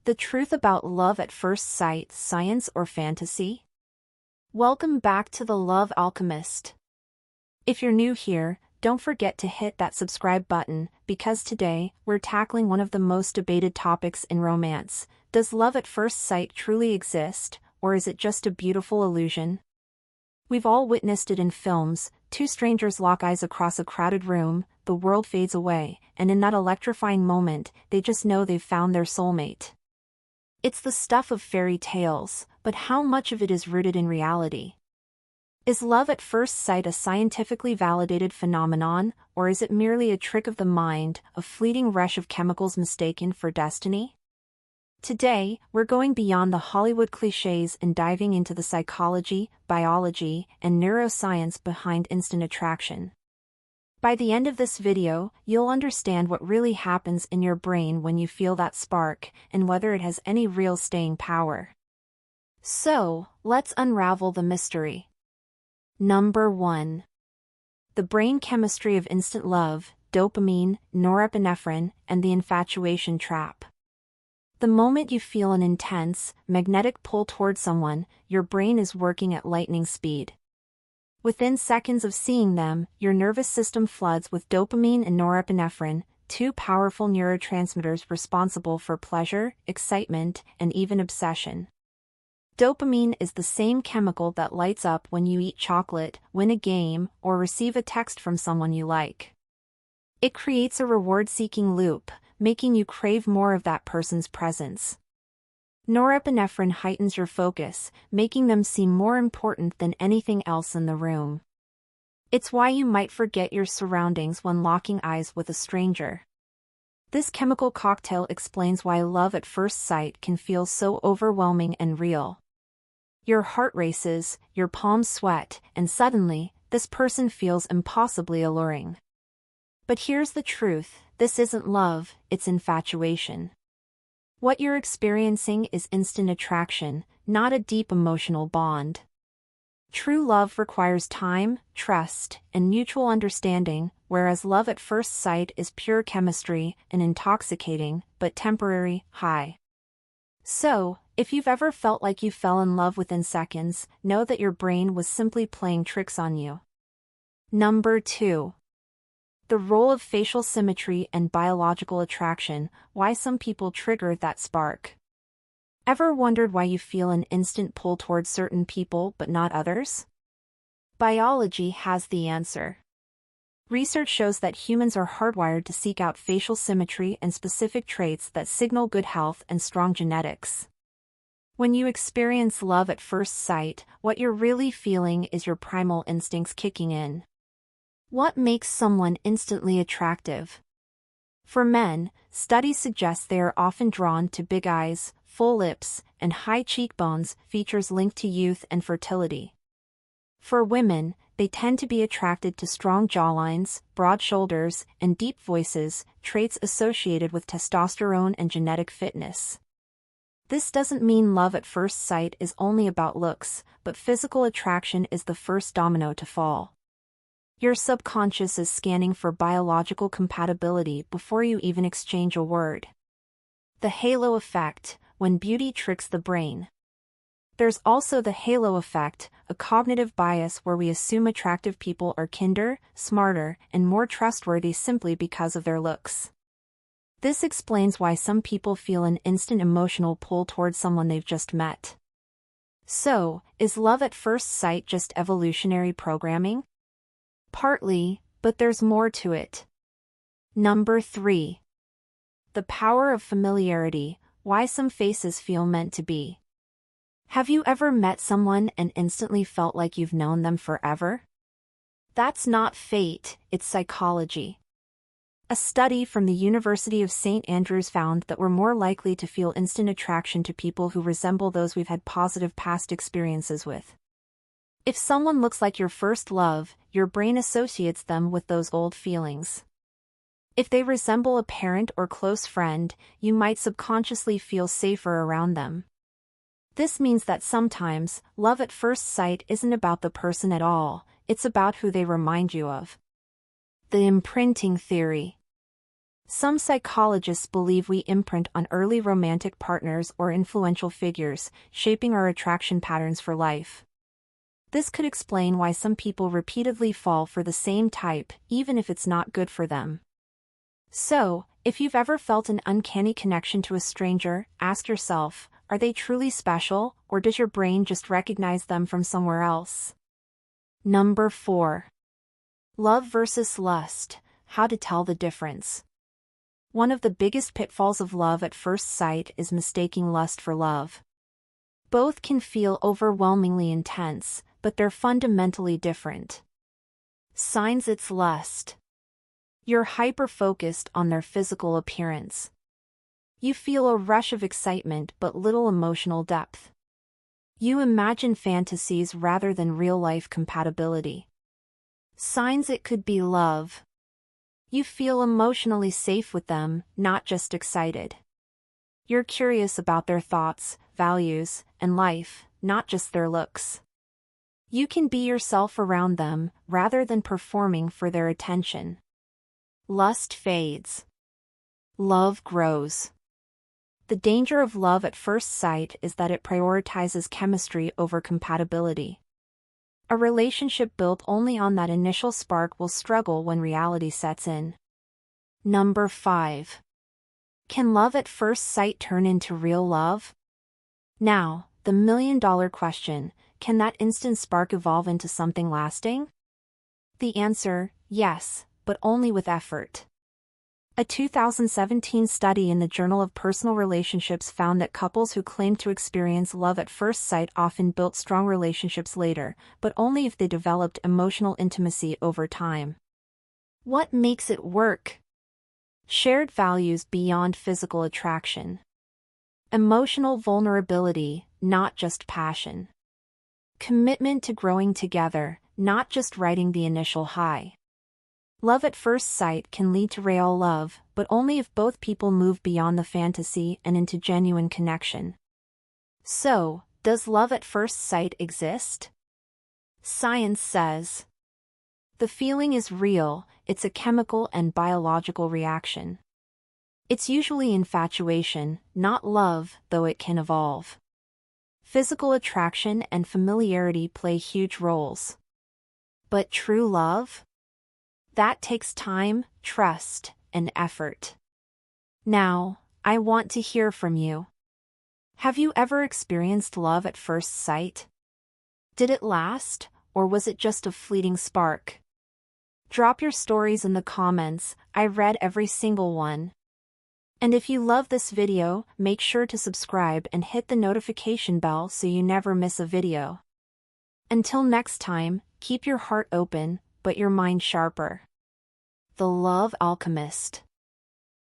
The truth about love at first sight, science or fantasy? Welcome back to The Love Alchemist. If you're new here, don't forget to hit that subscribe button, because today, we're tackling one of the most debated topics in romance. Does love at first sight truly exist, or is it just a beautiful illusion? We've all witnessed it in films. Two strangers lock eyes across a crowded room, the world fades away, and in that electrifying moment, they just know they've found their soulmate. It's the stuff of fairy tales, but how much of it is rooted in reality? Is love at first sight a scientifically validated phenomenon, or is it merely a trick of the mind, a fleeting rush of chemicals mistaken for destiny? Today, we're going beyond the Hollywood cliches and diving into the psychology, biology, and neuroscience behind instant attraction. By the end of this video, you'll understand what really happens in your brain when you feel that spark, and whether it has any real staying power. So, let's unravel the mystery. Number 1. The brain chemistry of instant love, dopamine, norepinephrine, and the infatuation trap. The moment you feel an intense, magnetic pull toward someone, your brain is working at lightning speed. Within seconds of seeing them, your nervous system floods with dopamine and norepinephrine, two powerful neurotransmitters responsible for pleasure, excitement, and even obsession. Dopamine is the same chemical that lights up when you eat chocolate, win a game, or receive a text from someone you like. It creates a reward-seeking loop, making you crave more of that person's presence. Norepinephrine heightens your focus, making them seem more important than anything else in the room. It's why you might forget your surroundings when locking eyes with a stranger. This chemical cocktail explains why love at first sight can feel so overwhelming and real. Your heart races, your palms sweat, and suddenly, this person feels impossibly alluring. But here's the truth, this isn't love, it's infatuation. What you're experiencing is instant attraction, not a deep emotional bond. True love requires time, trust, and mutual understanding, whereas love at first sight is pure chemistry, an intoxicating, but temporary, high. So, if you've ever felt like you fell in love within seconds, know that your brain was simply playing tricks on you. Number 2. The role of facial symmetry and biological attraction, why some people trigger that spark. Ever wondered why you feel an instant pull towards certain people but not others? Biology has the answer. Research shows that humans are hardwired to seek out facial symmetry and specific traits that signal good health and strong genetics. When you experience love at first sight, what you're really feeling is your primal instincts kicking in. What makes someone instantly attractive? For men, studies suggest they are often drawn to big eyes, full lips, and high cheekbones, features linked to youth and fertility. For women, they tend to be attracted to strong jawlines, broad shoulders, and deep voices, traits associated with testosterone and genetic fitness. This doesn't mean love at first sight is only about looks, but physical attraction is the first domino to fall. Your subconscious is scanning for biological compatibility before you even exchange a word. The halo effect, when beauty tricks the brain. There's also the halo effect, a cognitive bias where we assume attractive people are kinder, smarter, and more trustworthy simply because of their looks. This explains why some people feel an instant emotional pull towards someone they've just met. So, is love at first sight just evolutionary programming? Partly, but there's more to it. Number 3. The power of familiarity, why some faces feel meant to be. Have you ever met someone and instantly felt like you've known them forever? That's not fate, it's psychology. A study from the University of St. Andrews found that we're more likely to feel instant attraction to people who resemble those we've had positive past experiences with. If someone looks like your first love, your brain associates them with those old feelings. If they resemble a parent or close friend, you might subconsciously feel safer around them. This means that sometimes, love at first sight isn't about the person at all, it's about who they remind you of. The imprinting theory. Some psychologists believe we imprint on early romantic partners or influential figures, shaping our attraction patterns for life. This could explain why some people repeatedly fall for the same type, even if it's not good for them. So, if you've ever felt an uncanny connection to a stranger, ask yourself, are they truly special, or does your brain just recognize them from somewhere else? Number 4. Love versus lust. How to tell the difference. One of the biggest pitfalls of love at first sight is mistaking lust for love. Both can feel overwhelmingly intense, but they're fundamentally different. Signs it's lust. You're hyper-focused on their physical appearance. You feel a rush of excitement but little emotional depth. You imagine fantasies rather than real-life compatibility. Signs it could be love. You feel emotionally safe with them, not just excited. You're curious about their thoughts, values, and life, not just their looks. You can be yourself around them, rather than performing for their attention. Lust fades. Love grows. The danger of love at first sight is that it prioritizes chemistry over compatibility. A relationship built only on that initial spark will struggle when reality sets in. Number 5. Can love at first sight turn into real love? Now, the million-dollar question, can that instant spark evolve into something lasting? The answer, yes, but only with effort. A 2017 study in the Journal of Personal Relationships found that couples who claimed to experience love at first sight often built strong relationships later, but only if they developed emotional intimacy over time. What makes it work? Shared values beyond physical attraction. Emotional vulnerability, not just passion. Commitment to growing together, not just riding the initial high. Love at first sight can lead to real love, but only if both people move beyond the fantasy and into genuine connection. So, does love at first sight exist? Science says the feeling is real, it's a chemical and biological reaction. It's usually infatuation, not love, though it can evolve. Physical attraction and familiarity play huge roles. But true love? That takes time, trust, and effort. Now, I want to hear from you. Have you ever experienced love at first sight? Did it last, or was it just a fleeting spark? Drop your stories in the comments, I read every single one. And if you love this video, make sure to subscribe and hit the notification bell so you never miss a video. Until next time, keep your heart open, but your mind sharper. The Love Alchemist.